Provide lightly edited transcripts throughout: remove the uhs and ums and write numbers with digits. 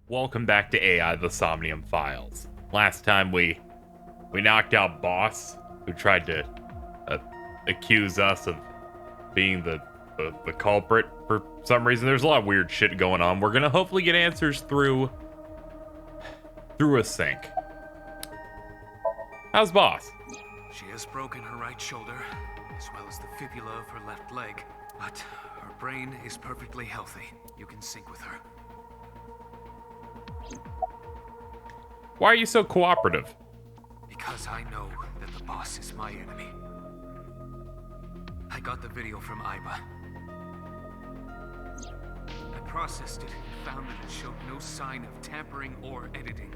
Welcome back to AI, the Somnium Files. Last time we knocked out Boss, who tried to accuse us of being the culprit for some reason. There's a lot of weird shit going on. We're gonna hopefully get answers through a sync. How's Boss? She has broken her right shoulder, as well as the fibula of her left leg. But her brain is perfectly healthy. You can sync with her. Why are you so cooperative? Because I know that the boss is my enemy. I got the video from Iba. I processed it and found that it showed no sign of tampering or editing.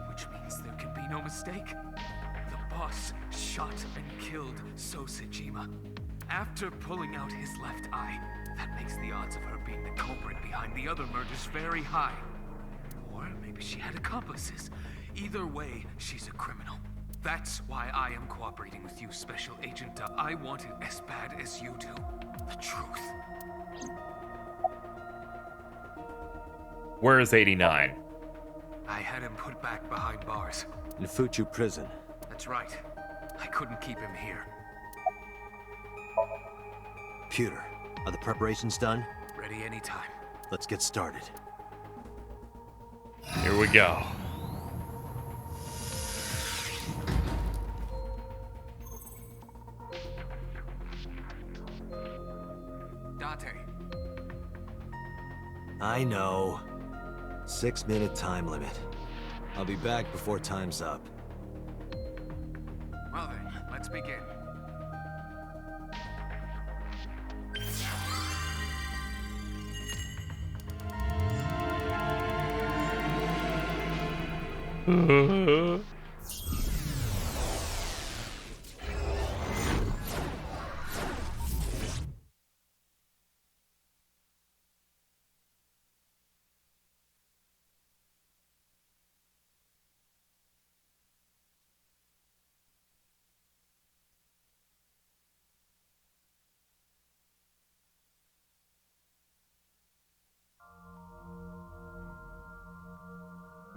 Which means there can be no mistake. The boss shot and killed Sosejima. After pulling out his left eye, that makes the odds of her being the culprit behind the other murders very high. Or maybe she had accomplices. Either way, she's a criminal. That's why I am cooperating with you, Special Agent. I want it as bad as you do. The truth. Where is 89? I had him put back behind bars. In Fuchu prison. That's right. I couldn't keep him here. Pewter, are the preparations done? Ready anytime. Let's get started. Here we go. Date. I know. 6-minute time limit. I'll be back before time's up. Well then, let's begin.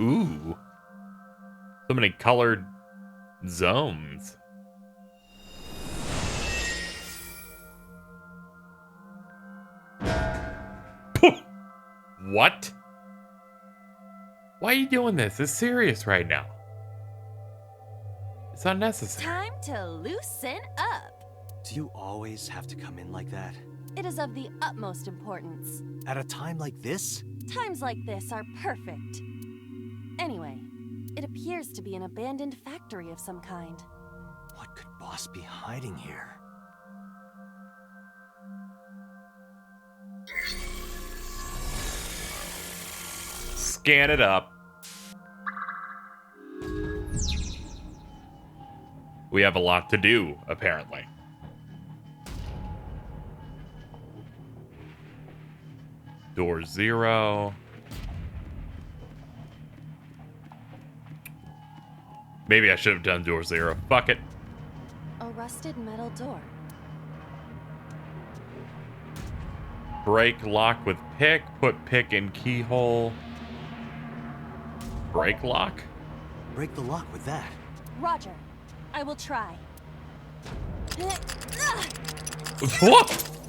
Ooh. So many colored zones. What? Why are you doing this? It's serious right now. It's unnecessary. Time to loosen up. Do you always have to come in like that? It is of the utmost importance. At a time like this? Times like this are perfect. Anyway, it appears to be an abandoned factory of some kind. What could Boss be hiding here? Scan it up. We have a lot to do, apparently. Door 0. Maybe I should have done door 0. Fuck it. A rusted metal door. Break lock with pick. Put pick in keyhole. Break lock? Break the lock with that. Roger. I will try. What?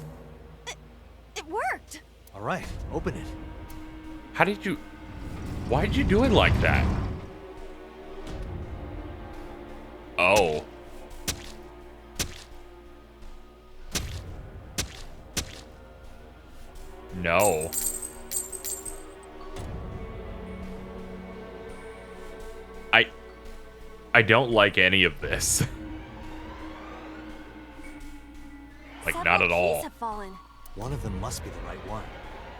It worked! Alright, open it. How did you... Why did you do it like that? Oh. No. I don't like any of this. Like, not at all. Keys have fallen. One of them must be the right one.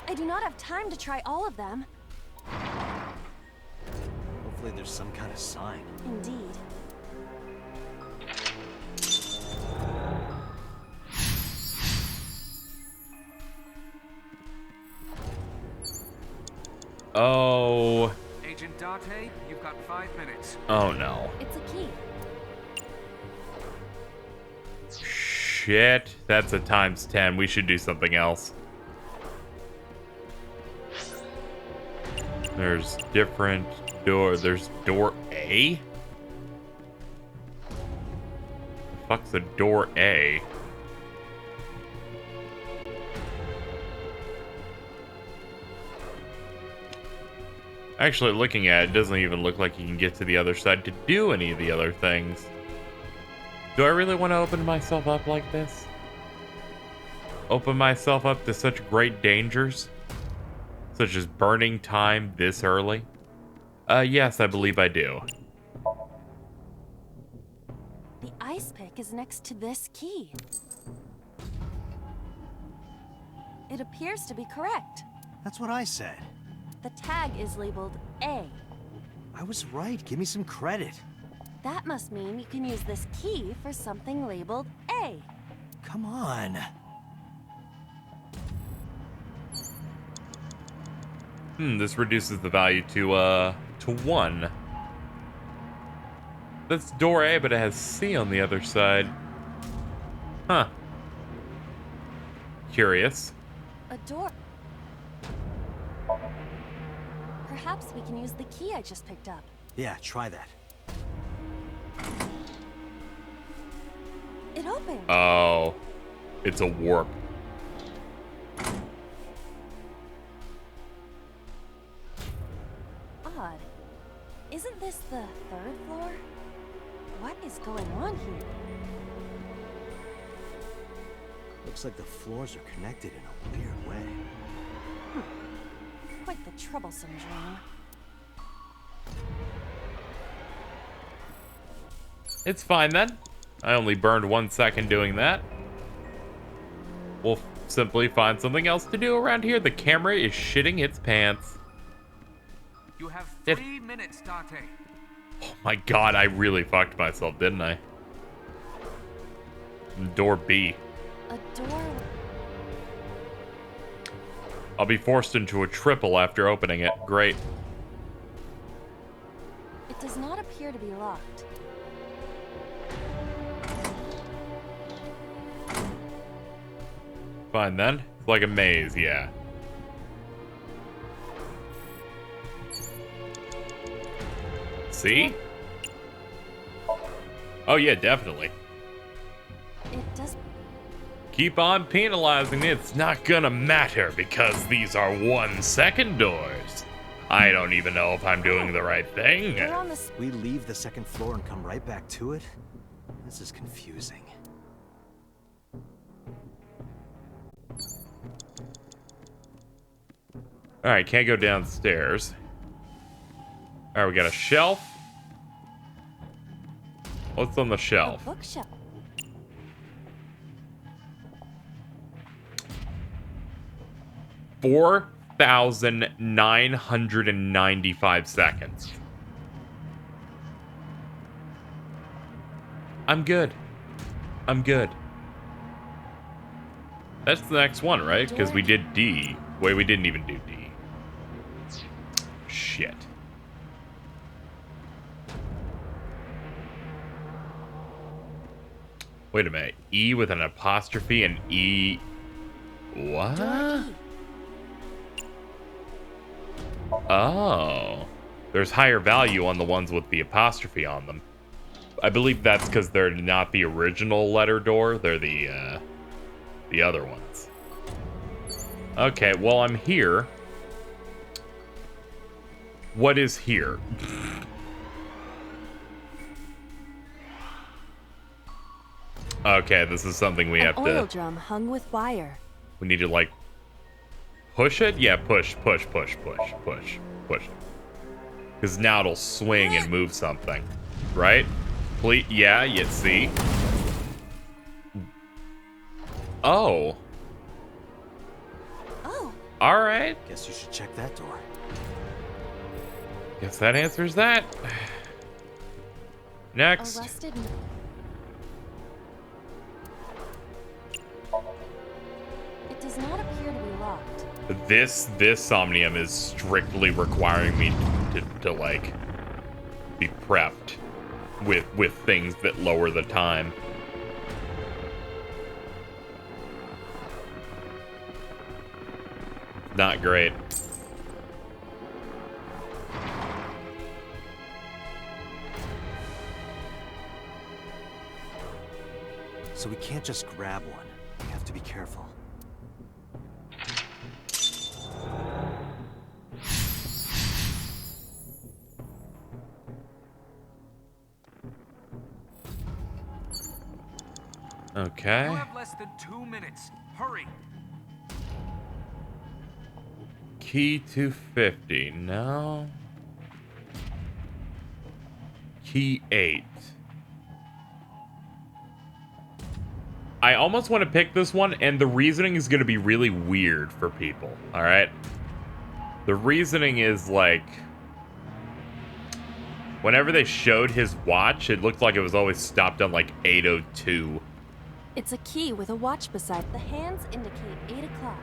I do not have time to try all of them. Hopefully there's some kind of sign. Indeed. Oh. Agent Date, you've got 5 minutes. Oh no. It's a key. Shit. That's a times 10. We should do something else. There's different door. There's door A? The fuck's a door A? Actually, looking at it, doesn't even look like you can get to the other side to do any of the other things. Do I really want to open myself up like this? Open myself up to such great dangers? Such as burning time this early? Yes, I believe I do. The ice pick is next to this key. It appears to be correct. That's what I said. The tag is labeled A. I was right. Give me some credit. That must mean you can use this key for something labeled A. Come on. This reduces the value to 1. That's door A, but it has C on the other side. Huh. Curious. A door. Perhaps we can use the key I just picked up. Yeah, try that. It opened. Oh. It's a warp. Odd. Isn't this the 3rd floor? What is going on here? Looks like the floors are connected in a weird way. Quite the troublesome dream. It's fine then. I only burned 1 second doing that. We'll simply find something else to do around here. The camera is shitting its pants. You have 3 minutes, Date. Oh my god, I really fucked myself, didn't I? Door B. A door. I'll be forced into a triple after opening it. Great. It does not appear to be locked. Fine then. It's like a maze, yeah. See? Oh yeah, definitely. It does. Keep on penalizing me. It's not gonna matter because these are 1 second doors. I don't even know if I'm doing the right thing. We're on the We leave the 2nd floor and come right back to it? This is confusing. Alright, can't go downstairs. Alright, we got a shelf. What's on the shelf? bookshelf. $4,995 seconds. I'm good. I'm good. That's the next one, right? Because we did D. Wait, we didn't even do D. Shit. Wait a minute. E with an apostrophe and E... What? Door E. Oh. There's higher value on the ones with the apostrophe on them. I believe that's because they're not the original letter door. They're the other ones. Okay, well, I'm here. What is here? Okay, this is something we have An oil to... drum hung with wire. We need to, like, push it? Yeah, push. Because now it'll swing and move something. Right? Please, yeah, you see? Oh. Oh, Alright. Guess you should check that door. Guess that answers that. Next. arrested. It does not appear to be locked. This Somnium is strictly requiring me to like be prepped with things that lower the time. Not great. so we can't just grab one. We have to be careful. Okay. You have less than 2 minutes. Hurry. Key 250. No. Key 8. I almost want to pick this one, and the reasoning is going to be really weird for people. All right. The reasoning is like, whenever they showed his watch, it looked like it was always stopped on like 8:02. It's a key with a watch beside. The hands indicate 8 o'clock.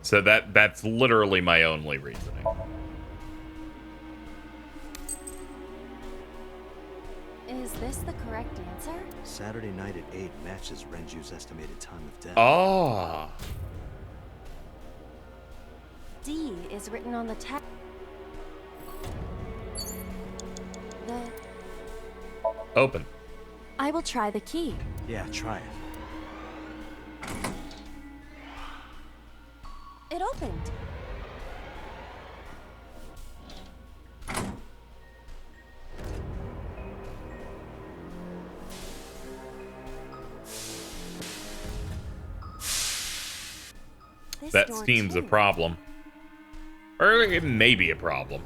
So that's literally my only reasoning. Is this the correct answer? Saturday night at 8 matches Renju's estimated time of death. Oh. D is written on the text. Open. I will try the key. Yeah, try it. It opened. This That door steam's a too. problem. Or it may be a problem.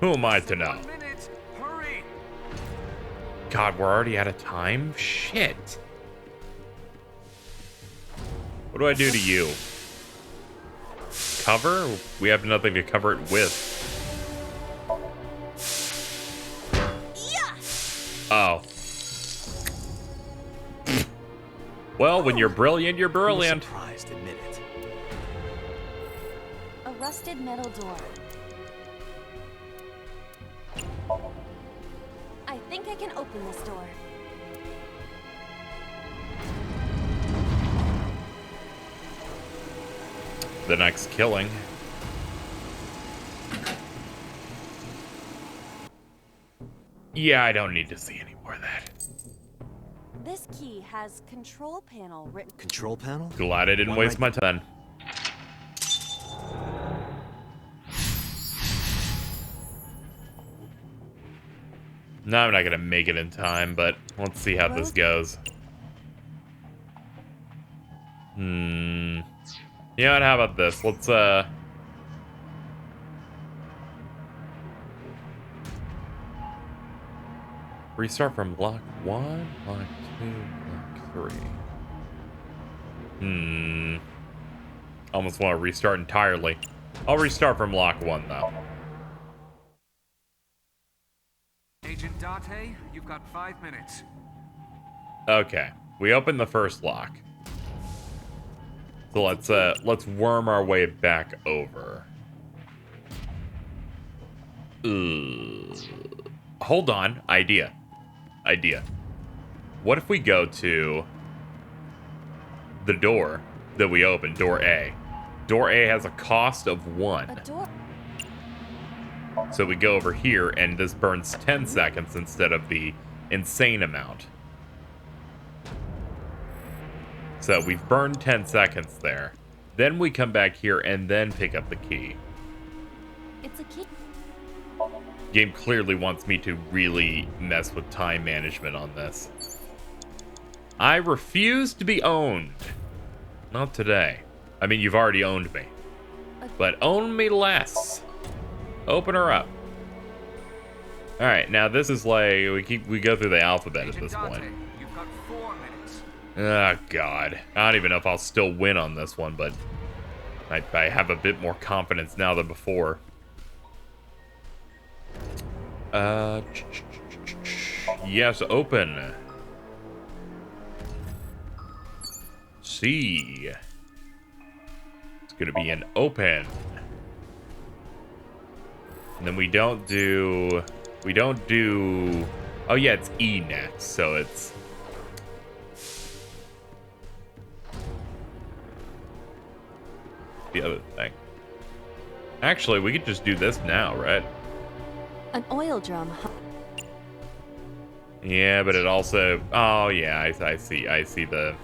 Who am I to know? 1 minute. Hurry. God, we're already out of time? Shit. What do I do to you? Cover? We have nothing to cover it with. Oh. Well, when you're brilliant, you're Who was brilliant. surprised, admit it. A rusted metal door. I think I can open this door. The next killing. Yeah, I don't need to see any more of that. This key has control panel written. Control panel? Glad I didn't One waste my right- time. No, I'm not gonna make it in time, but let's see how this goes. You know what, how about this? Let's, restart from block 1, block 2, block 3. Almost want to restart entirely. I'll restart from block 1, though. Agent Date, you've got 5 minutes. Okay, we opened the first lock. So let's worm our way back over. Hold on, idea. What if we go to the door that we opened, door A? Door A has a cost of 1. A door. So we go over here, and this burns 10 seconds instead of the insane amount. So we've burned 10 seconds there. Then we come back here and then pick up the key. It's a key. Game clearly wants me to really mess with time management on this. I refuse to be owned. Not today. I mean, you've already owned me. But own me less. Open her up. Alright, now this is like, we go through the alphabet at Agent this Date, point. you've got 4 minutes. Oh, God. I don't even know if I'll still win on this one, but I have a bit more confidence now than before. Yes, open. C. It's gonna be an open. And then we don't do... Oh yeah, it's E next, so it's... the other thing. Actually, we could just do this now, right? An oil drum. Yeah, but it also... Oh, yeah, I see the...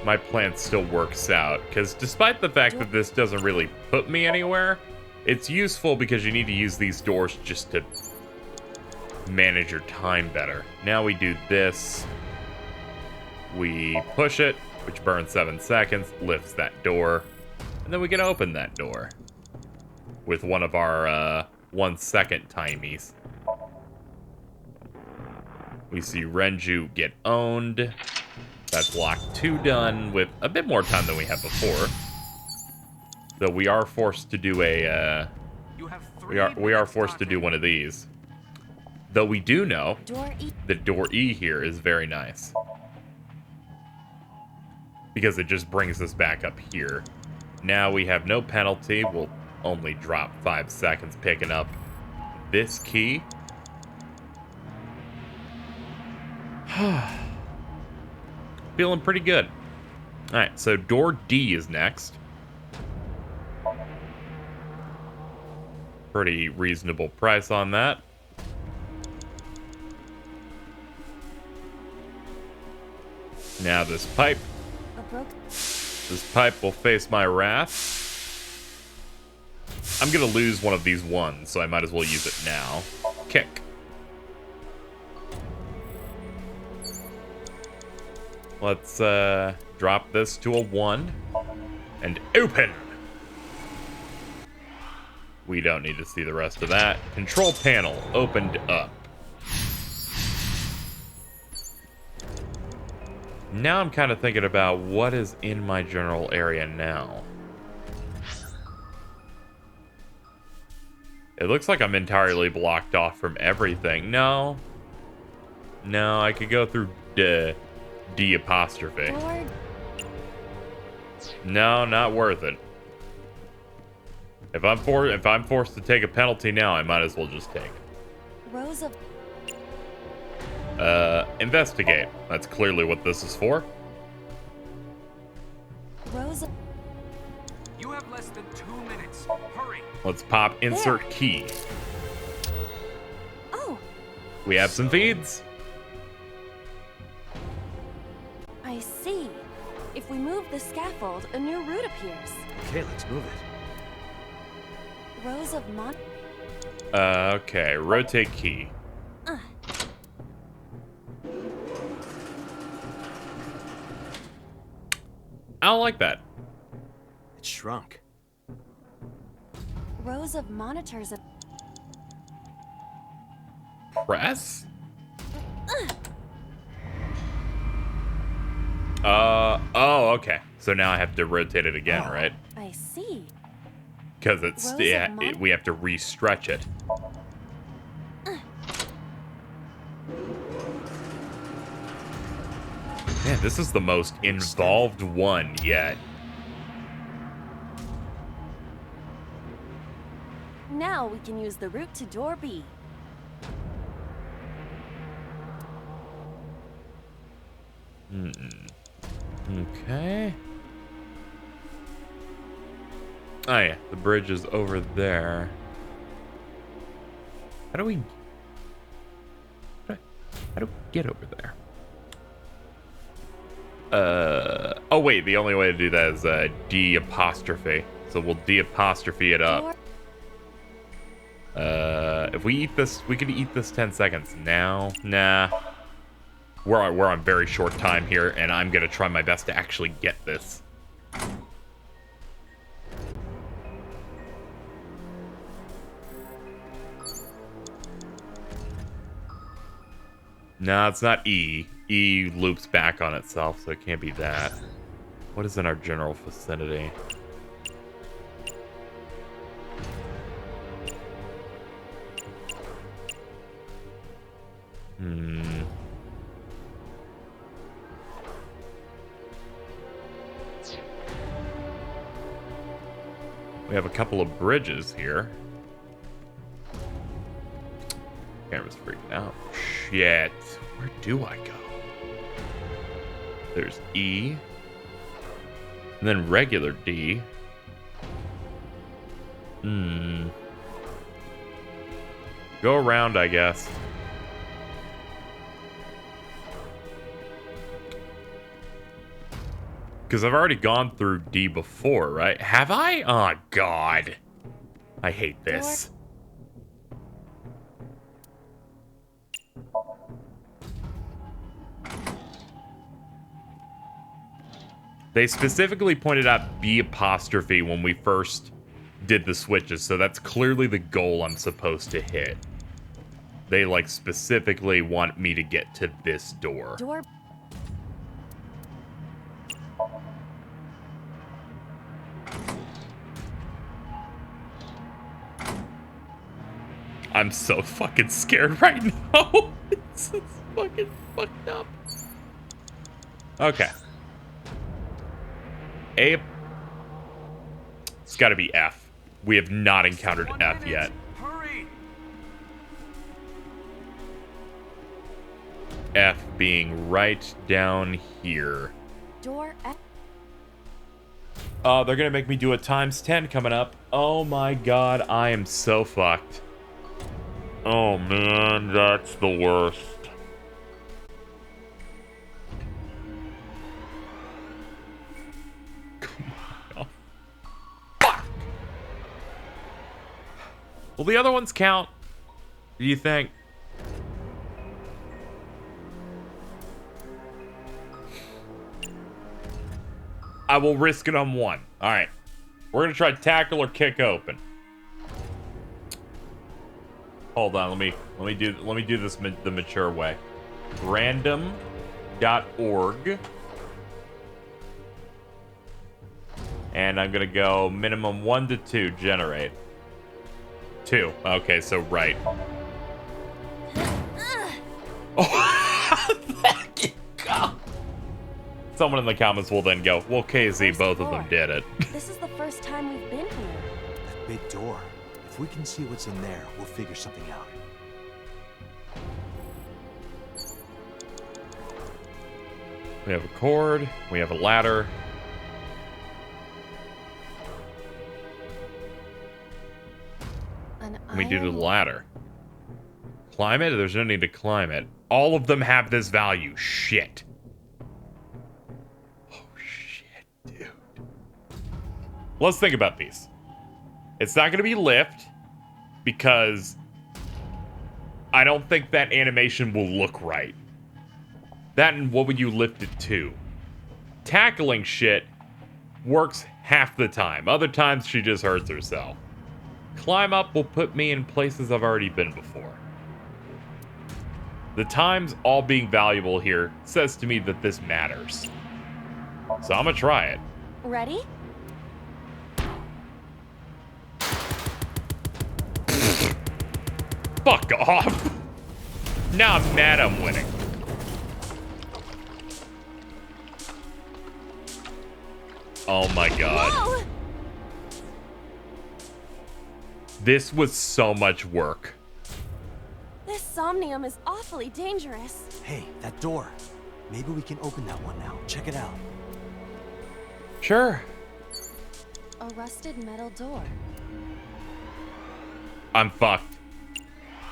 My plan still works out, because despite the fact that this doesn't really put me anywhere, it's useful because you need to use these doors just to manage your time better. Now we do this. We push it, which burns 7 seconds, lifts that door, and then we can open that door with one of our 1 second timies. We see Renju get owned. That's block 2 done with a bit more time than we had before. Though we are forced to do a we are forced to do one of these. Though we do know that door E here is very nice. Because it just brings us back up here. Now we have no penalty. We'll only drop 5 seconds picking up this key. Feeling pretty good. Alright, so door D is next. Pretty reasonable price on that. Now this pipe. This pipe will face my wrath. I'm gonna lose one of these ones, so I might as well use it now. Kick. Let's drop this to a 1 and open. We don't need to see the rest of that. Control panel opened up. Now I'm kind of thinking about what is in my general area now. It looks like I'm entirely blocked off from everything. No. No, I could go through D apostrophe. No, not worth it. If I'm forced to take a penalty now, I might as well just take it. Investigate. That's clearly what this is for. You have less than 2 minutes. Hurry. Let's pop insert key. Oh. We have some feeds. I see. If we move the scaffold, a new route appears. Okay, let's move it. Rows of Okay, rotate key. I don't like that. It shrunk. Rows of monitors. Press? Oh, okay. So now I have to rotate it again, right? I see. Because it's we have to re-stretch it. Man, this is the most involved one yet. Now we can use the route to door B. Okay. Oh yeah, the bridge is over there. How do we get over there? Oh wait, the only way to do that is D apostrophe. So we'll D apostrophe it up. If we eat this, we could eat this 10 seconds now. Nah. We're on very short time here, and I'm gonna try my best to actually get this. No, it's not E. E loops back on itself, so it can't be that. What is in our general vicinity? We have a couple of bridges here. Camera's freaking out. Shit. Where do I go? There's E. And then regular D. Go around, I guess. Because I've already gone through D before, right? Have I? Oh, God. I hate this. They specifically pointed out B apostrophe when we first did the switches, so that's clearly the goal I'm supposed to hit. They, like, specifically want me to get to this door. I'm so fucking scared right now. This is fucking fucked up. Okay. A. It's gotta be F. We have not encountered F yet. Hurry! F being right down here. Door F. They're gonna make me do a ×10 coming up. Oh my god, I am so fucked. Oh man, that's the worst. Will the other ones count? Do you think? I will risk it on one. All right. We're going to try tackle or kick open. Hold on, let me do this the mature way. Random.org. And I'm going to go minimum 1 to 2 generate. 2. Okay, so right. Oh, thank you, God. Someone in the comments will then go, well, KZ, both of them did it. This is the first time we've been here. That big door. If we can see what's in there, we'll figure something out. We have a cord. We have a ladder. We do the ladder. Climb it? There's no need to climb it. All of them have this value. Shit. Oh, shit, dude. Let's think about these. It's not going to be lift because I don't think that animation will look right. That and what would you lift it to? Tackling shit works half the time. Other times she just hurts herself. Climb up will put me in places I've already been before. The times all being valuable here says to me that this matters. So I'm gonna try it. Ready? Fuck off. Now I'm mad I'm winning. Oh my god. Whoa! This was so much work. This Somnium is awfully dangerous. Hey, that door. Maybe we can open that one now. Check it out. Sure. A rusted metal door. I'm fucked.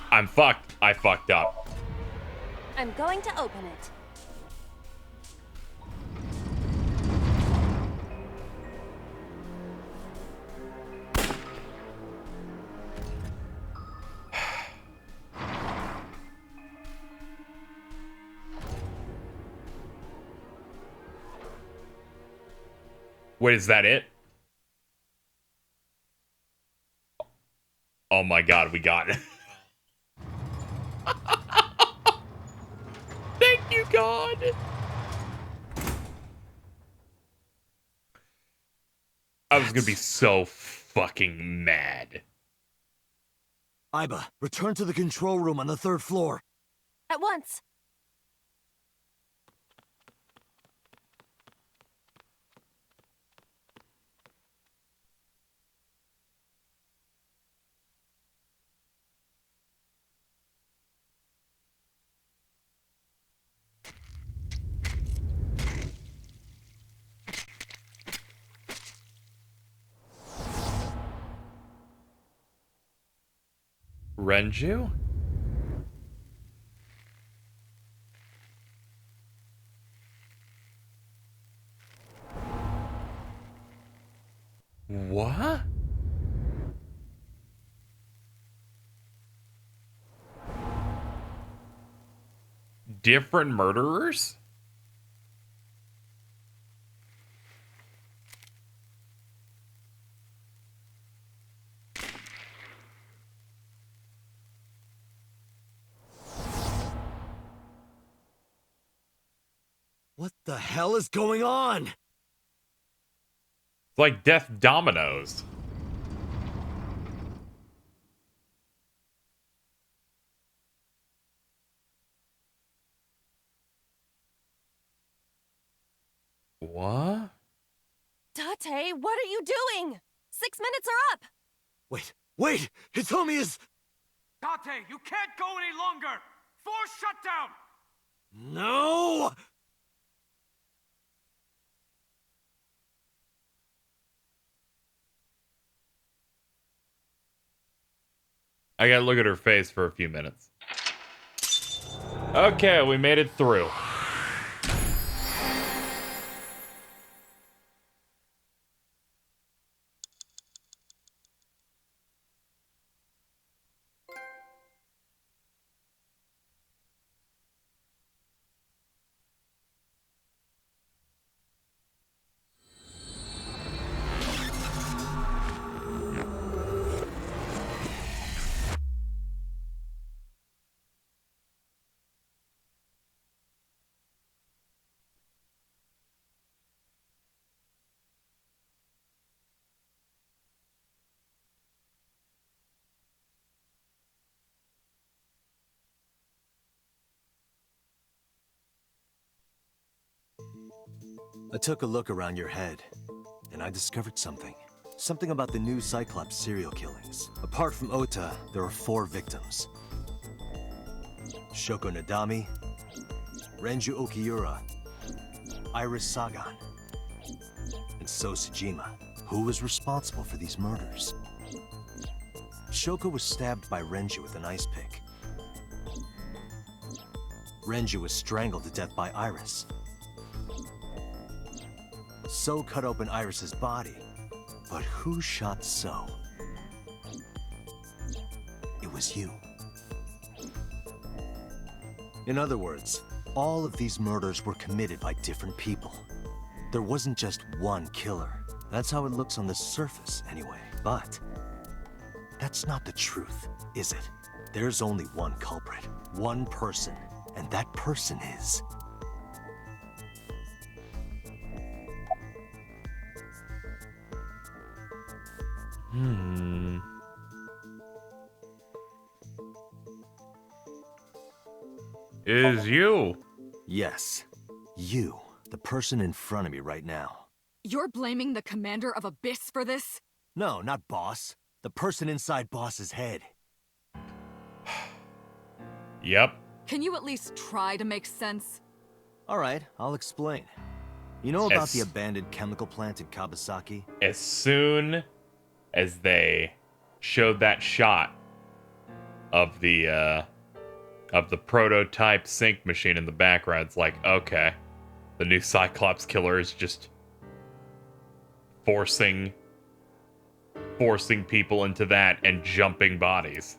I'm fucked. I fucked up. I'm going to open it. Wait, is that it? Oh my god, we got it. Thank you, God. I was gonna be so fucking mad. Iba, return to the control room on the 3rd floor. At once. Renju? What? Different murderers? What the hell is going on? It's like death dominoes. What? Date, what are you doing? 6 minutes are up! Wait! Hitomi is... Date, you can't go any longer! Force shutdown! No! I gotta look at her face for a few minutes. Okay, we made it through. I took a look around your head, and I discovered something. Something about the new Cyclops serial killings. Apart from Ota, there are 4 victims. Shoko Nadami, Renju Okiura, Iris Sagan, and So Sejima. Who was responsible for these murders? Shoko was stabbed by Renju with an ice pick. Renju was strangled to death by Iris. So cut open Iris's body. But who shot So? It was you. In other words, all of these murders were committed by different people. There wasn't just one killer. That's how it looks on the surface, anyway. But that's not the truth, is it? There's only one culprit, one person, and that person is... Is you. Yes, you, the person in front of me right now. You're blaming the commander of Abyss for this? No, not Boss. The person inside Boss's head. Yep. Can you at least try to make sense? All right, I'll explain. You know about Yes. the abandoned chemical plant in Kawasaki? As soon as they showed that shot of the prototype sync machine in the background, it's like, okay, the new Cyclops killer is just forcing people into that and jumping bodies.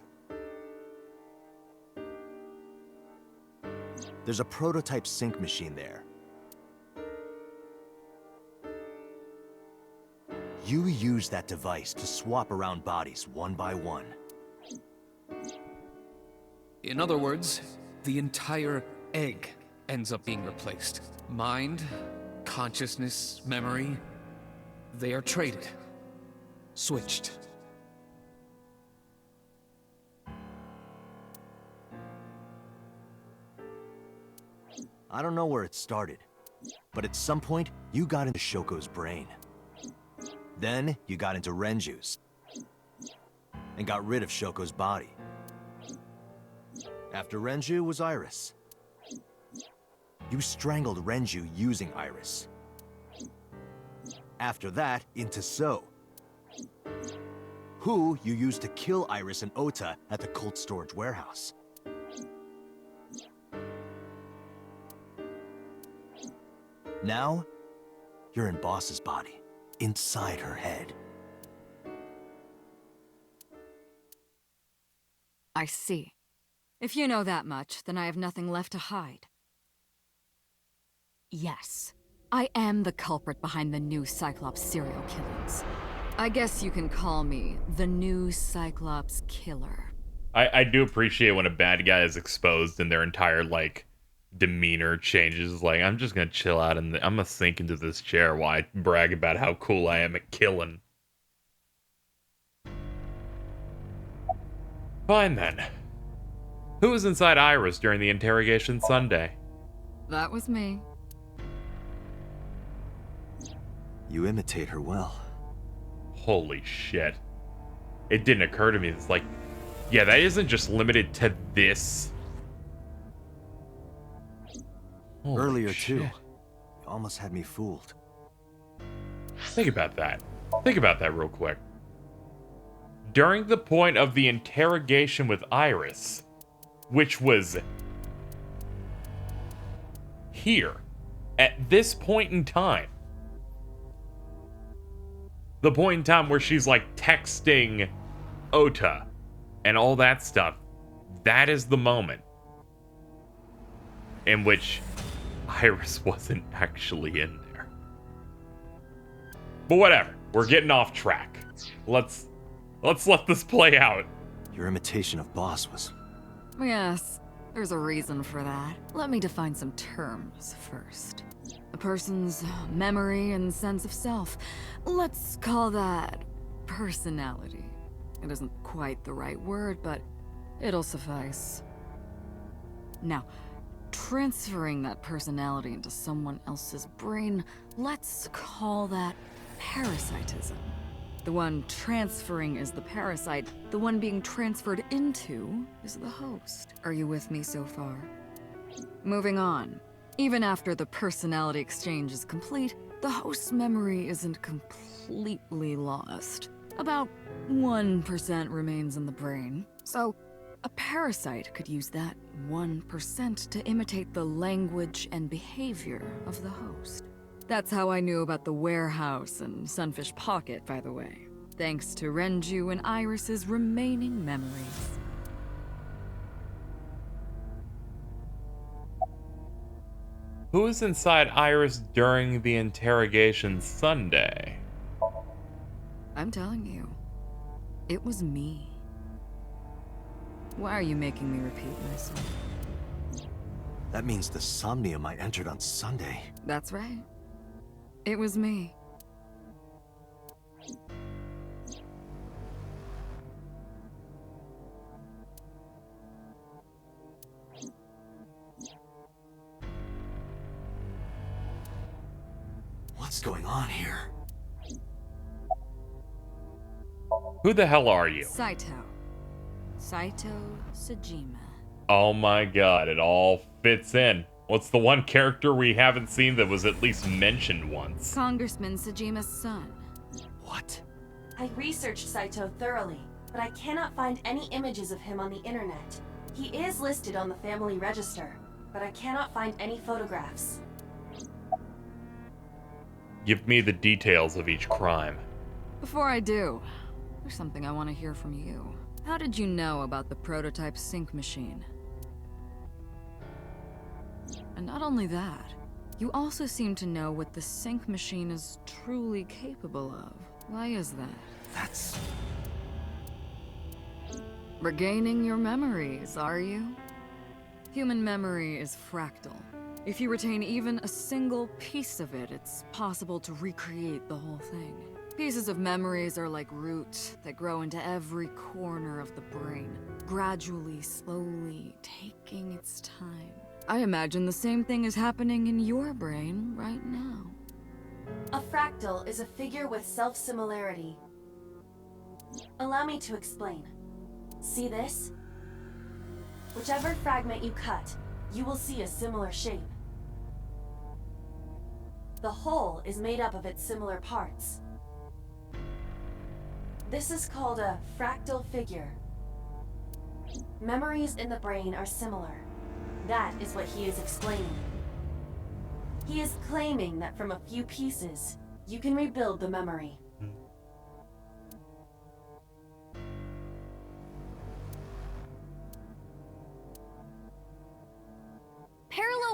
There's a prototype sync machine there. You use that device to swap around bodies one by one. In other words, the entire egg ends up being replaced. Mind, consciousness, memory, they are traded. Switched. I don't know where it started, but at some point, you got into Shoko's brain. Then, you got into Renju's, and got rid of Shoko's body. After Renju was Iris. You strangled Renju using Iris. After that, into So, who you used to kill Iris and Ota at the cold storage warehouse. Now, you're in Boss's body, inside her head. I see. If you know that much, then I have nothing left to hide. Yes, I am the culprit behind the new Cyclops serial killings. I guess you can call me the new Cyclops killer. I do appreciate when a bad guy is exposed and their entire, like, demeanor changes. Like, I'm just gonna chill out and I'm gonna sink into this chair while I brag about how cool I am at killing. Fine then. Who was inside Iris during the interrogation Sunday? That was me. You imitate her well. Holy shit. It didn't occur to me. It's like, yeah, that isn't just limited to this. Holy Earlier, shit. too. You almost had me fooled. Think about that. Think about that real quick. During the point of the interrogation with Iris, which was here, at this point in time, the point in time where she's like texting Ota and all that stuff, that is the moment in which Iris wasn't actually in there. But whatever, we're getting off track. Let's let this play out. Your imitation of Boss was... Yes, there's a reason for that. Let me define some terms first. A person's memory and sense of self. Let's call that personality. It isn't quite the right word, but it'll suffice. Now, transferring that personality into someone else's brain, let's call that parasitism. The one transferring is the parasite. The one being transferred into is the host. Are you with me so far? Moving on. Even after the personality exchange is complete, the host's memory isn't completely lost. About 1% remains in the brain. So, a parasite could use that 1% to imitate the language and behavior of the host. That's how I knew about the warehouse and Sunfish Pocket, by the way. Thanks to Renju and Iris's remaining memories. Who was inside Iris during the interrogation Sunday? I'm telling you, it was me. Why are you making me repeat myself? That means the Somnium I entered on Sunday. That's right. It was me. What's going on here? Who the hell are you? Saito Sejima. Oh my god, it all fits in. What's the one character we haven't seen that was at least mentioned once? Congressman Sejima's son. What? I researched Saito thoroughly, but I cannot find any images of him on the internet. He is listed on the family register, but I cannot find any photographs. Give me the details of each crime. Before I do, there's something I want to hear from you. How did you know about the prototype sync machine? And not only that, you also seem to know what the sync machine is truly capable of. Why is that? That's... Regaining your memories, are you? Human memory is fractal. If you retain even a single piece of it, it's possible to recreate the whole thing. Pieces of memories are like roots that grow into every corner of the brain, gradually, slowly, taking its time. I imagine the same thing is happening in your brain right now. A fractal is a figure with self-similarity. Allow me to explain. See this? Whichever fragment you cut, you will see a similar shape. The whole is made up of its similar parts. This is called a fractal figure. Memories in the brain are similar. That is what he is explaining. He is claiming that from a few pieces, you can rebuild the memory.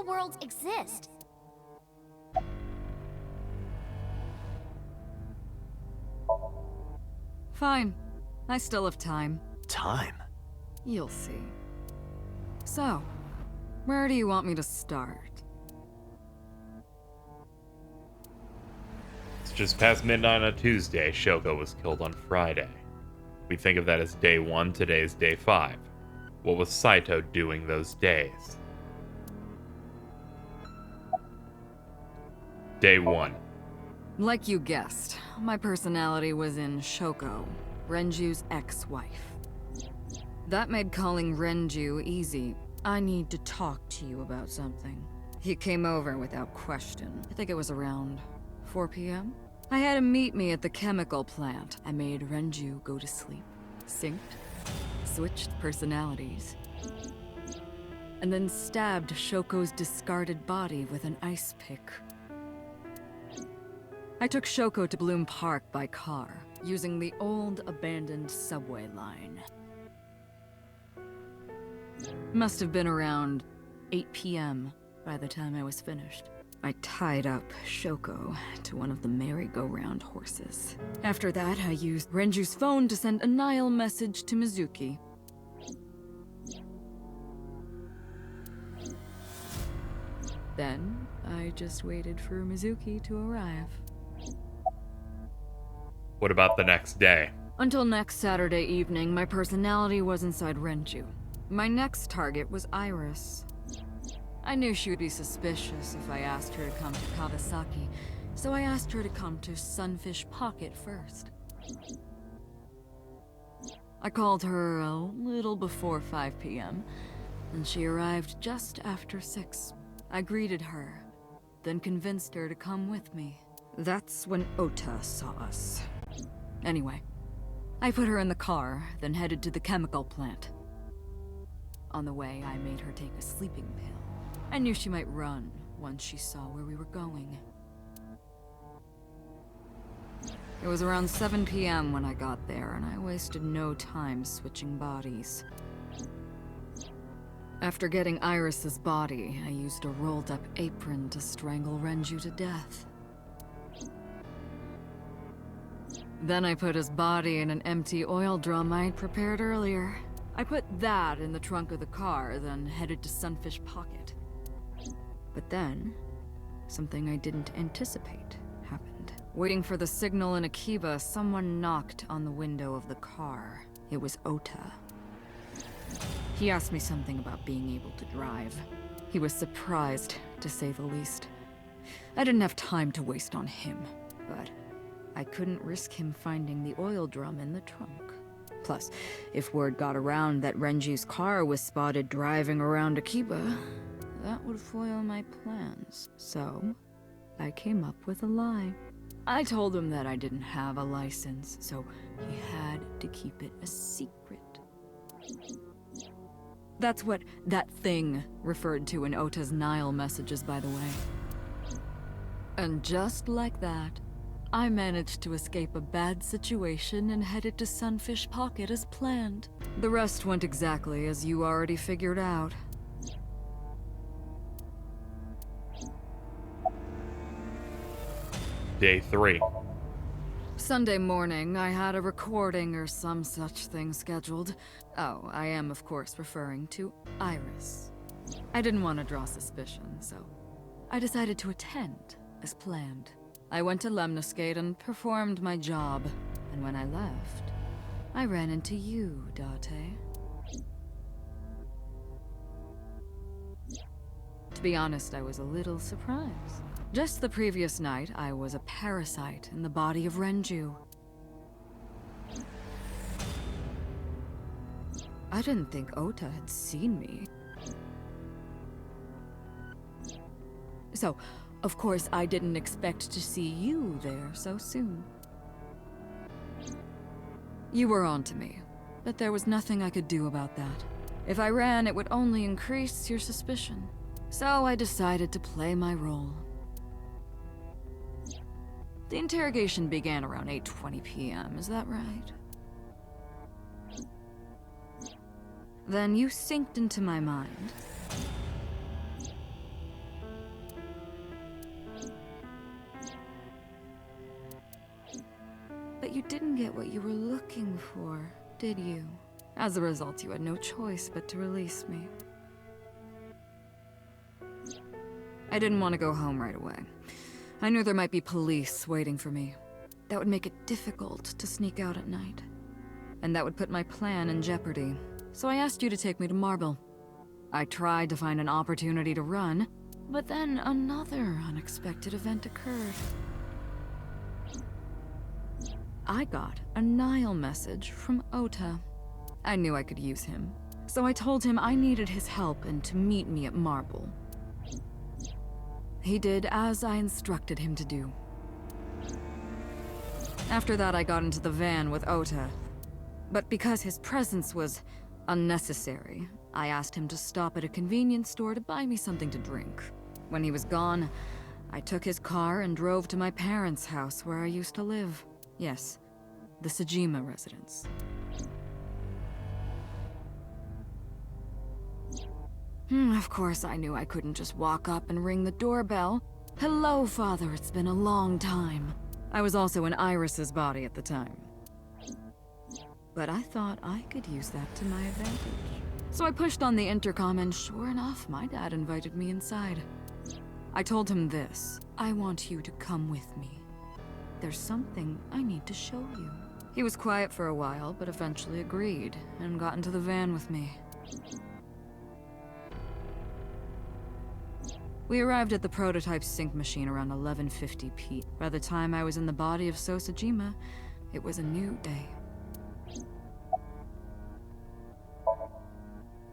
parallel worlds exist. Fine. I still have time. Time? You'll see. So, where do you want me to start? It's just past midnight on Tuesday. Shoko was killed on Friday. We think of that as day 1, today is day 5. What was Saito doing those days? Day 1. Like you guessed, my personality was in Shoko, Renju's ex-wife. That made calling Renju easy. I need to talk to you about something. He came over without question. I think it was around 4 p.m. I had him meet me at the chemical plant. I made Renju go to sleep. Synced. Switched personalities. And then stabbed Shoko's discarded body with an ice pick. I took Shoko to Bloom Park by car, using the old abandoned subway line. Must have been around 8 p.m. by the time I was finished. I tied up Shoko to one of the merry-go-round horses. After that, I used Renju's phone to send a Nile message to Mizuki. Then, I just waited for Mizuki to arrive. What about the next day? Until next Saturday evening, my personality was inside Renju. My next target was Iris. I knew she would be suspicious if I asked her to come to Kawasaki, so I asked her to come to Sunfish Pocket first. I called her a little before 5 p.m., and she arrived just after 6. I greeted her, then convinced her to come with me. That's when Ota saw us. Anyway, I put her in the car, then headed to the chemical plant. On the way, I made her take a sleeping pill. I knew she might run once she saw where we were going. It was around 7 p.m. when I got there, and I wasted no time switching bodies. After getting Iris's body, I used a rolled-up apron to strangle Renju to death. Then I put his body in an empty oil drum I'd prepared earlier. I put that in the trunk of the car, then headed to Sunfish Pocket. But then, something I didn't anticipate happened. Waiting for the signal in Akiba, someone knocked on the window of the car. It was Ota. He asked me something about being able to drive. He was surprised, to say the least. I didn't have time to waste on him, but I couldn't risk him finding the oil drum in the trunk. Plus, if word got around that Renju's car was spotted driving around Akiba, that would foil my plans. So, I came up with a lie. I told him that I didn't have a license, so he had to keep it a secret. That's what that thing referred to in Ota's Nile messages, by the way. And just like that, I managed to escape a bad situation and headed to Sunfish Pocket as planned. The rest went exactly as you already figured out. Day 3. Sunday morning, I had a recording or some such thing scheduled. Oh, I am of course referring to Iris. I didn't want to draw suspicion, so I decided to attend as planned. I went to Lemniscate and performed my job, and when I left, I ran into you, Date. To be honest, I was a little surprised. Just the previous night, I was a parasite in the body of Renju. I didn't think Ota had seen me. So, of course, I didn't expect to see you there so soon. You were onto me, but there was nothing I could do about that. If I ran, it would only increase your suspicion. So I decided to play my role. The interrogation began around 8:20 p.m., is that right? Then you synced into my mind. you didn't get what you were looking for, did you? As a result, you had no choice but to release me. I didn't want to go home right away. I knew there might be police waiting for me. That would make it difficult to sneak out at night. And that would put my plan in jeopardy. So I asked you to take me to Marble. I tried to find an opportunity to run, but then another unexpected event occurred. I got a Nile message from Ota. I knew I could use him, so I told him I needed his help and to meet me at Marble. He did as I instructed him to do. After that, I got into the van with Ota. But because his presence was unnecessary, I asked him to stop at a convenience store to buy me something to drink. When he was gone, I took his car and drove to my parents' house where I used to live. Yes, the Sejima residence. Of course, I knew I couldn't just walk up and ring the doorbell. Hello, Father, it's been a long time. I was also in Iris's body at the time. But I thought I could use that to my advantage. So I pushed on the intercom and sure enough, my dad invited me inside. I told him this: I want you to come with me. There's something I need to show you. He was quiet for a while, but eventually agreed and got into the van with me. We arrived at the prototype sync machine around 11:50 p. By the time I was in the body of Sosejima, it was a new day.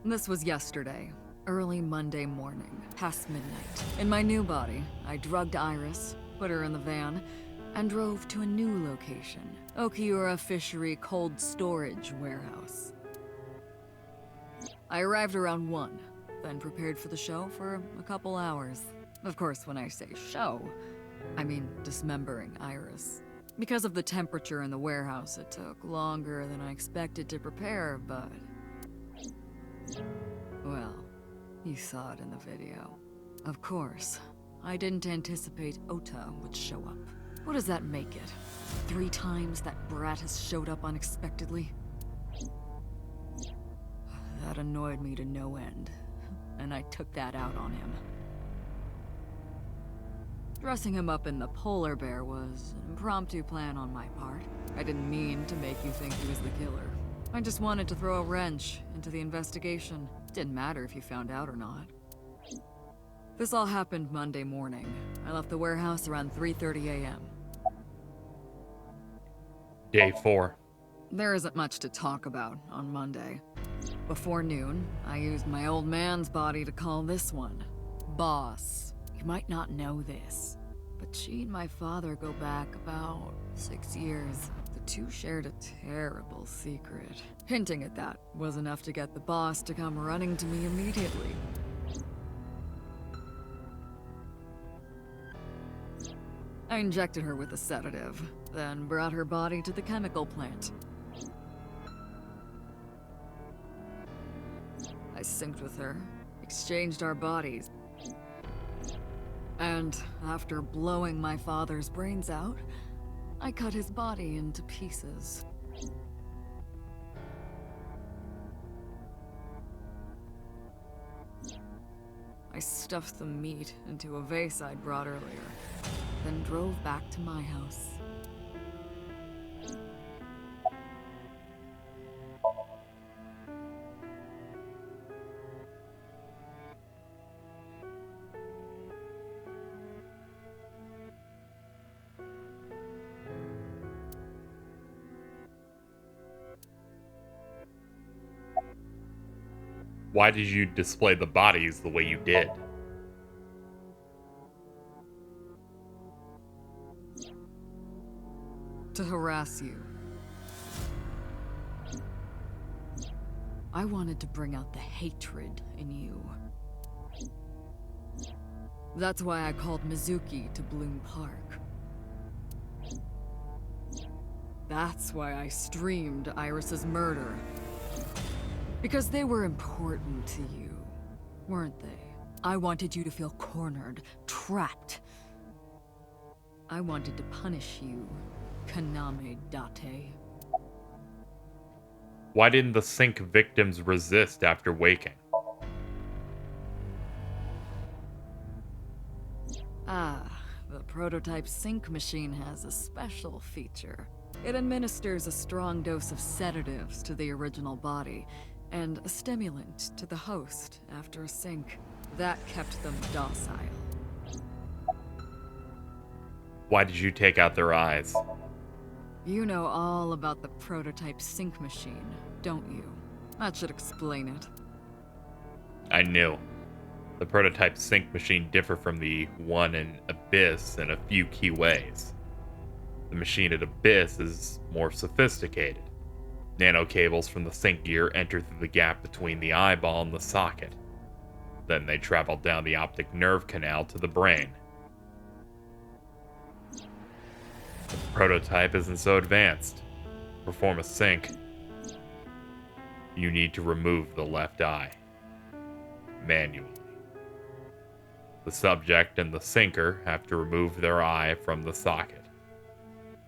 This was yesterday, early Monday morning, past midnight. In my new body, I drugged Iris, put her in the van, and drove to a new location, Okiura Fishery Cold Storage Warehouse. I arrived around 1, then prepared for the show for a couple hours. Of course, when I say show, I mean dismembering Iris. Because of the temperature in the warehouse, it took longer than I expected to prepare, but... well, you saw it in the video. Of course, I didn't anticipate Ota would show up. What does that make it? 3 times that brat has showed up unexpectedly? That annoyed me to no end, and I took that out on him. Dressing him up in the polar bear was an impromptu plan on my part. I didn't mean to make you think he was the killer. I just wanted to throw a wrench into the investigation. Didn't matter if you found out or not. This all happened Monday morning. I left the warehouse around 3:30 a.m. Day 4. There isn't much to talk about on Monday. Before noon, I used my old man's body to call this one Boss. You might not know this, but she and my father go back about 6 years. The two shared a terrible secret. Hinting at that was enough to get the boss to come running to me immediately. I injected her with a sedative, then brought her body to the chemical plant. I synced with her, exchanged our bodies, and after blowing my father's brains out, I cut his body into pieces. I stuffed the meat into a vase I'd brought earlier, then drove back to my house. Why did you display the bodies the way you did? To harass you. I wanted to bring out the hatred in you. That's why I called Mizuki to Bloom Park. That's why I streamed Iris's murder. Because they were important to you, weren't they? I wanted you to feel cornered, trapped. I wanted to punish you Kaname Date. Why didn't the sink victims resist after waking? The prototype sync machine has a special feature. It administers a strong dose of sedatives to the original body, and a stimulant to the host after a sync. That kept them docile. Why did you take out their eyes? You know all about the prototype sync machine, don't you? That should explain it. I knew. The prototype sync machine differed from the one in Abyss in a few key ways. The machine at Abyss is more sophisticated. Nanocables from the sync gear enter through the gap between the eyeball and the socket. Then they travel down the optic nerve canal to the brain. The prototype isn't so advanced. To perform a sync, you need to remove the left eye. Manually. The subject and the sinker have to remove their eye from the socket.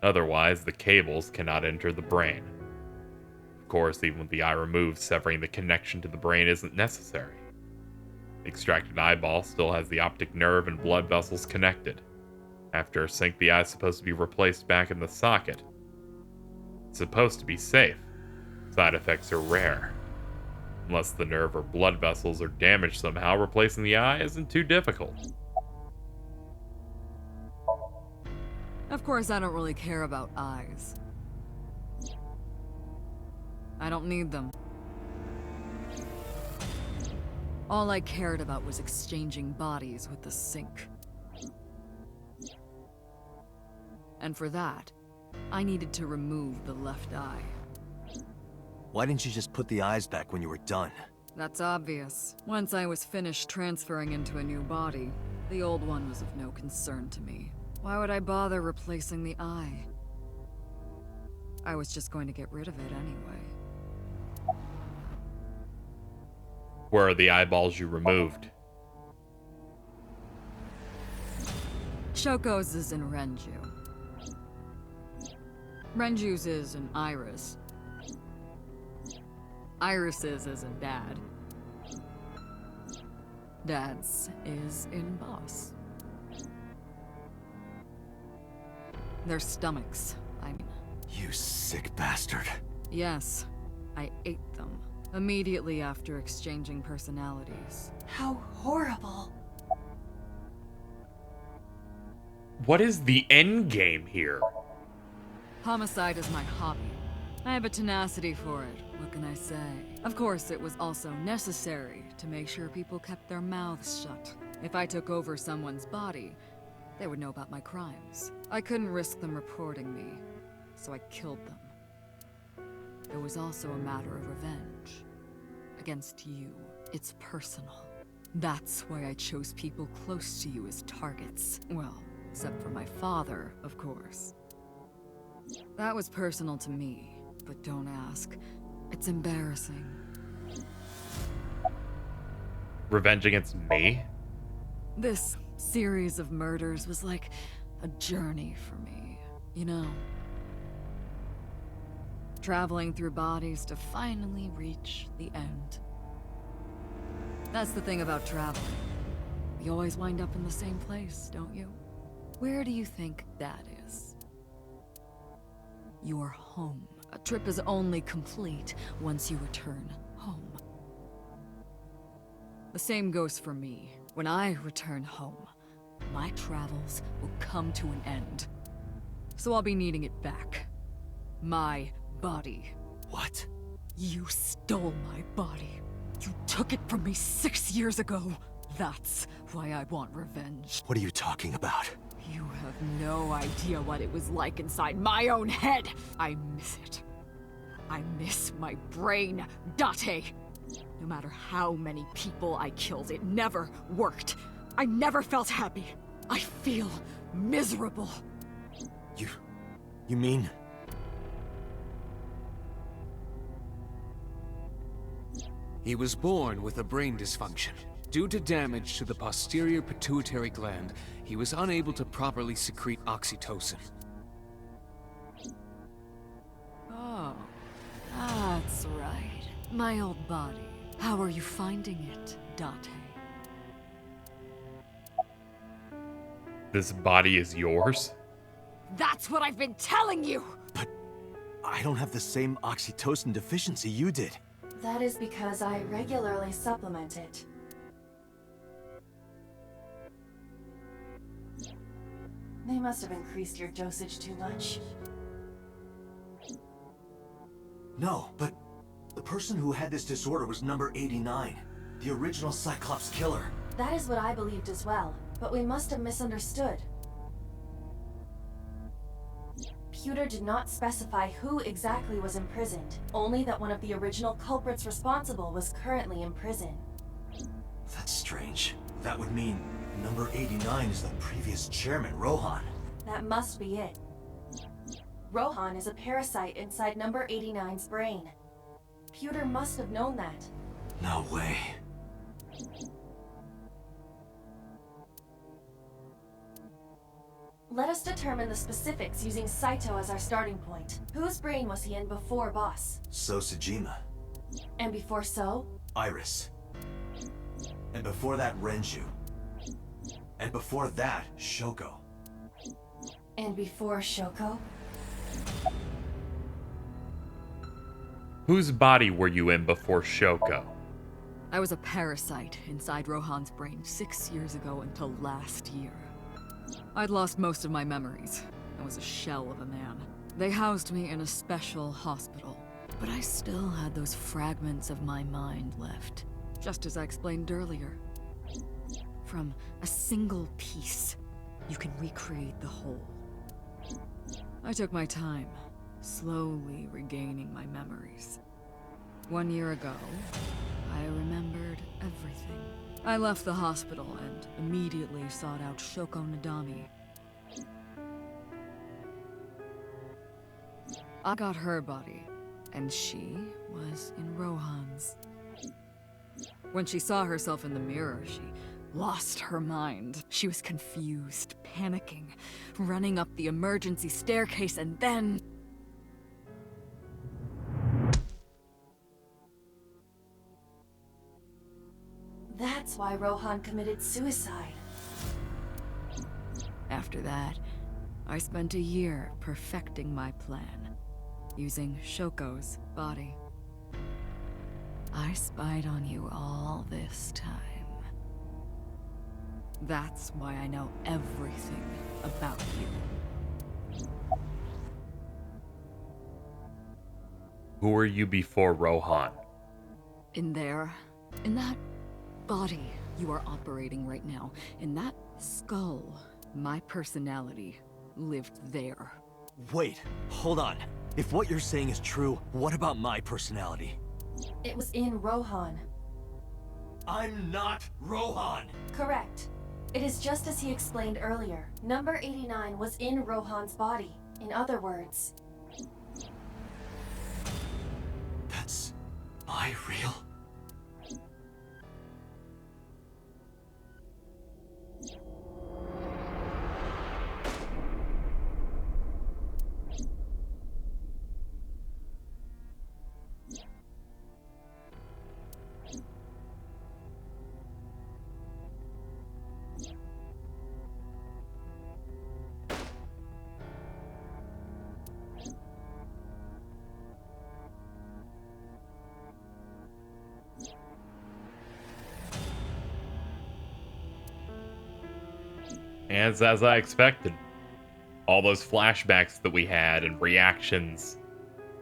Otherwise, the cables cannot enter the brain. Of course, even with the eye removed, severing the connection to the brain isn't necessary. The extracted eyeball still has the optic nerve and blood vessels connected. After a sync, the eye is supposed to be replaced back in the socket. It's supposed to be safe. Side effects are rare. Unless the nerve or blood vessels are damaged somehow, replacing the eye isn't too difficult. Of course, I don't really care about eyes. I don't need them. All I cared about was exchanging bodies with the sync. And for that, I needed to remove the left eye. Why didn't you just put the eyes back when you were done? That's obvious. Once I was finished transferring into a new body, the old one was of no concern to me. Why would I bother replacing the eye? I was just going to get rid of it anyway. Where are the eyeballs you removed? Shoko's is in Renju. Renju's is in Iris. Iris's is in Dad. Dad's is in Boss. Their stomachs, I mean. You sick bastard. Yes, I ate them. Immediately after exchanging personalities. How horrible. What is the end game here? Homicide is my hobby. I have a tenacity for it, what can I say? Of course, it was also necessary to make sure people kept their mouths shut. If I took over someone's body, they would know about my crimes. I couldn't risk them reporting me, so I killed them. It was also a matter of revenge. Against you. It's personal. That's why I chose people close to you as targets. Well, except for my father, of course. That was personal to me, but don't ask. It's embarrassing. Revenge against me? This series of murders was like a journey for me, you know? Traveling through bodies to finally reach the end. That's the thing about traveling. You always wind up in the same place, don't you? Where do you think that is? Your home. A trip is only complete once you return home. The same goes for me. When I return home, my travels will come to an end. So I'll be needing it back. My body. What? You stole my body. You took it from me 6 years ago. That's why I want revenge. What are you talking about? You have no idea what it was like inside my own head. I miss it. I miss my brain, Date. No matter how many people I killed, it never worked. I never felt happy. I feel miserable. You mean? He was born with a brain dysfunction. Due to damage to the posterior pituitary gland, he was unable to properly secrete oxytocin. My old body. How are you finding it, Date? This body is yours? That's what I've been telling you! I don't have the same oxytocin deficiency you did. That is because I regularly supplement it. They must have increased your dosage too much. No, but the person who had this disorder was number 89, the original Cyclops killer. That is what I believed as well, but we must have misunderstood. Pewter did not specify who exactly was imprisoned, only that one of the original culprits responsible was currently in prison. That's strange. That would mean number 89 is the previous chairman, Rohan. That must be it. Rohan is a parasite inside number 89's brain. Pewter must have known that. No way. Let us determine the specifics using Saito as our starting point. Whose brain was he in before Boss? Sosajima. And before So? Iris. And before that, Renju. And before that, Shoko. And before Shoko? Whose body were you in before Shoko? I was a parasite inside Rohan's brain 6 years ago until last year. I'd lost most of my memories. I was a shell of a man. They housed me in a special hospital, but I still had those fragments of my mind left, just as I explained earlier. From a single piece, you can recreate the whole. I took my time, slowly regaining my memories. 1 year ago, I remembered everything. I left the hospital and immediately sought out Shoko Nadami. I got her body, and she was in Rohan's. When she saw herself in the mirror, she lost her mind. She was confused, panicking, running up the emergency staircase, and then... That's why Rohan committed suicide. After that, I spent a year perfecting my plan, using Shoko's body. I spied on you all this time. That's why I know everything about you. Who were you before Rohan? In that body you are operating right now, in that skull, my personality lived there. Wait, hold on. If what you're saying is true, what about my personality? It was in Rohan. I'm not Rohan! Correct. It is just as he explained earlier. Number 89 was in Rohan's body. In other words... That's... my real... As I expected. All those flashbacks that we had and reactions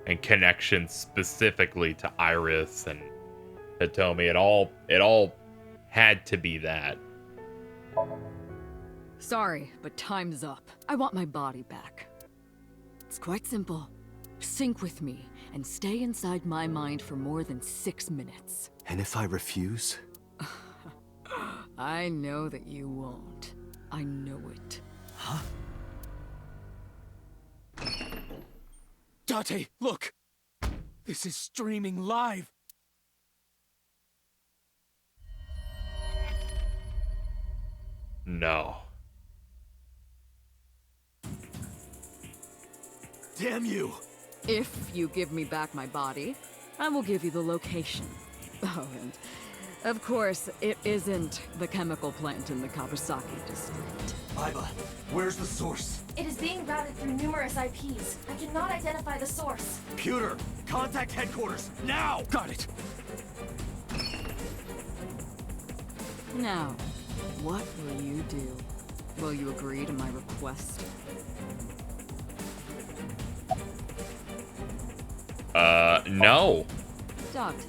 and connections specifically to Iris and Hitomi, it all had to be that. Sorry, but time's up. I want my body back. It's quite simple. Sync with me and stay inside my mind for more than 6 minutes. And if I refuse? I know that you won't. I know it. Huh? Date, look! This is streaming live! No. Damn you! If you give me back my body, I will give you the location. Oh, and of course, it isn't the chemical plant in the Kawasaki district. Iba, where's the source? It is being routed through numerous IPs. I cannot identify the source. Computer, contact headquarters, now! Got it. Now, what will you do? Will you agree to my request? No. Date,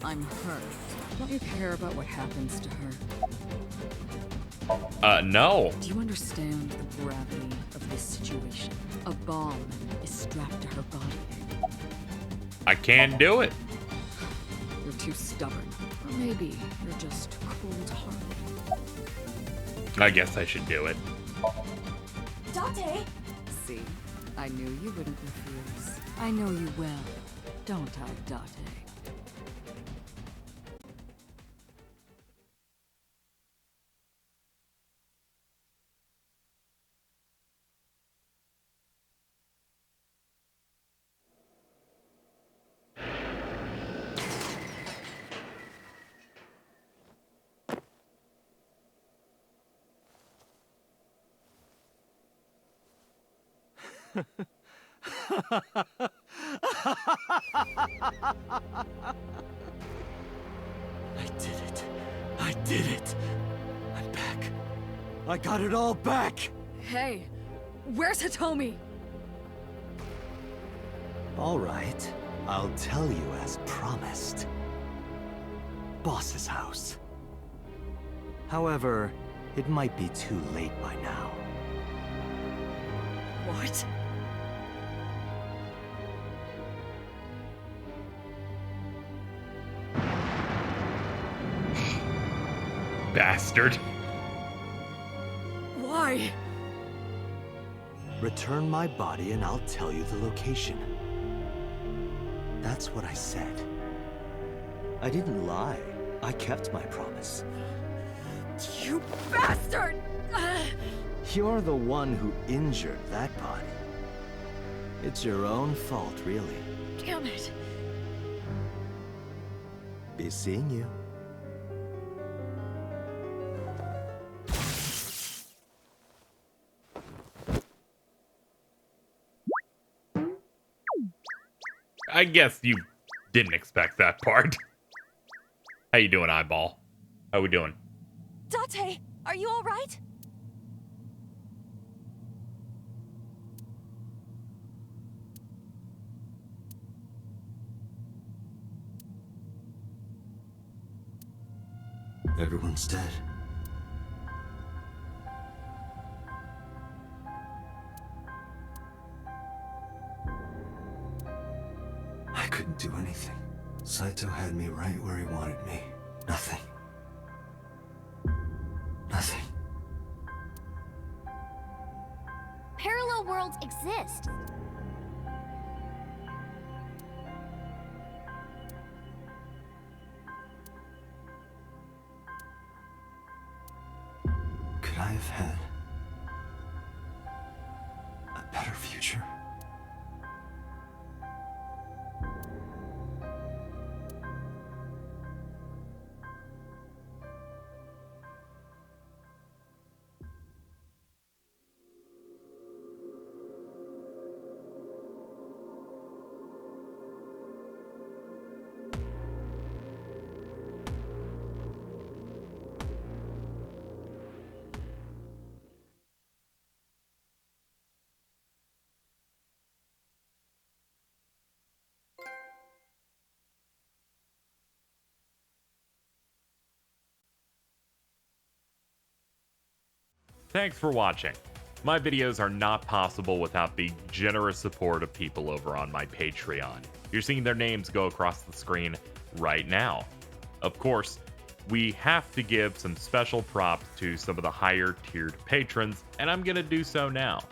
I'm hurt. Don't you care about what happens to her? No. Do you understand the gravity of this situation? A bomb is strapped to her body. I can't do it. You're too stubborn. Or maybe you're just cold-hearted. I guess I should do it. Date! See? I knew you wouldn't refuse. I know you well. Don't I, Date? I did it. I did it. I'm back. I got it all back! Hey, where's Hitomi? All right. I'll tell you as promised. Boss's house. However, it might be too late by now. What? Bastard. Why? Return my body and I'll tell you the location. That's what I said. I didn't lie. I kept my promise. You bastard! You're the one who injured that body. It's your own fault, really. Damn it. Be seeing you. I guess you didn't expect that part. How you doing, Eyeball? How we doing? Date, are you all right? Everyone's dead. I couldn't do anything. Saito had me right where he wanted me. Nothing. Nothing. Parallel worlds exist. Could I have had a better future? Thanks for watching. My videos are not possible without the generous support of people over on my Patreon. You're seeing their names go across the screen right now. Of course, we have to give some special props to some of the higher tiered patrons, and I'm gonna do so now.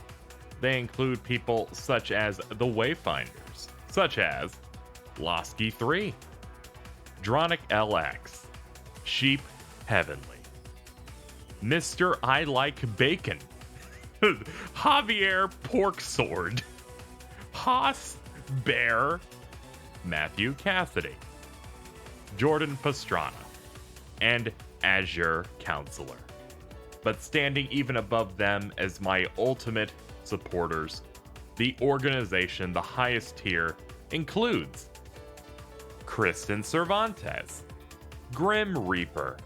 They include people such as the Wayfinders, such as Losky3, Dronic LX, Sheep Heavenly, Mr. I Like Bacon, Javier Pork Sword, Haas Bear, Matthew Cassidy, Jordan Pastrana, and Azure Counselor. But standing even above them as my ultimate supporters, the organization, the highest tier, includes Kristen Cervantes, Grim Reaper,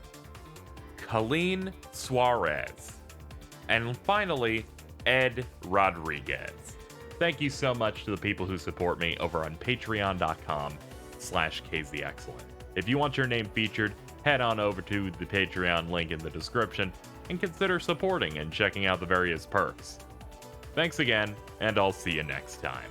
Colleen Suarez, and finally, Ed Rodriguez. Thank you so much to the people who support me over on patreon.com/KZXcellent. If you want your name featured, head on over to the Patreon link in the description and consider supporting and checking out the various perks. Thanks again, and I'll see you next time.